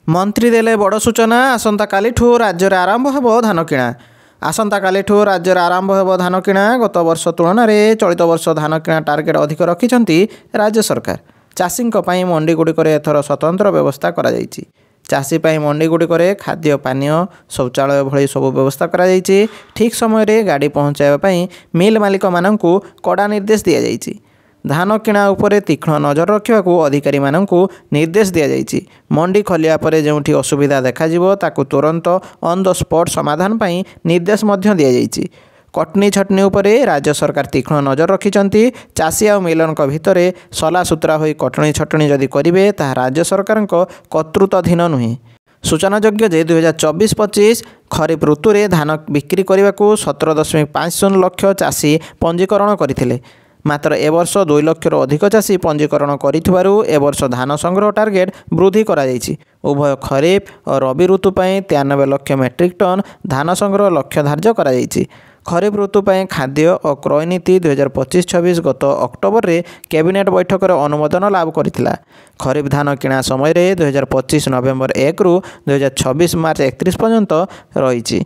मंत्री देले बड़ सूचना आसंता कालीठू राज्य में आरंभ हो धान किणा। आसंता कालीठू राज्य में आरंभ हो धान किणा। गत वर्ष तुलन में चलित वर्ष धान किणा टार्गेट अधिक रखिंट राज्य सरकार। चाषी मंडी गुड़िक एथर स्वतंत्र व्यवस्था करा जायछि। चाषी मंडी गुड़िक खाद्य पानीय शौचालय भली सब व्यवस्था करा जायछि। ठीक समय गाड़ी पहुँचाइवाई मिल मालिक माननकु कड़ा निर्देश दिया जायछि। धान किणा उपरे तीक्ष्ण नजर रखा अधिकारी माननकु निर्देश दिया जायछि। मंडी खोलिया परे जोंठी असुविधा देखाजिवो ताकु तुरंत ऑन द स्पॉट समाधान पई निर्देश मध्य दिया जायछि। कटनी छटनी उपरे राज्य सरकार तीक्ष्ण नजर रखिचंती। चाषी आ मिलनक भितरे सला सुतरा होई कटनी छटनी जदि करिवे ताहा राज्य सरकारक कर्तृत्वाधीन नुहे। सूचनायोग्य जे 2024-25 खरीफ ऋतु रे धान बिक्री करने को 17.50 लाख चाषी पंजीकरण करथिले। मात्र ए वर्ष 2 लाख अधिक चाषी पंजीकरण करिथिबारु ए वर्ष धान संग्रह टार्गेट वृद्धि करा जायछि। उभय खरीफ और रबी ऋतु पई 93 लाख मेट्रिक टन धान संग्रह लक्ष्य धार्य करा जायछि। खरीफ ऋतु पई खाद्य और क्रय नीति 2025-26 गत अक्टोबर रे कैबिनेट बैठक रे अनुमोदन लाभ करथिला। खरीफ धान किणा समय रे 2025 नवेम्बर 1 रु 2026 मार्च 31 पर्यंत रहिछि।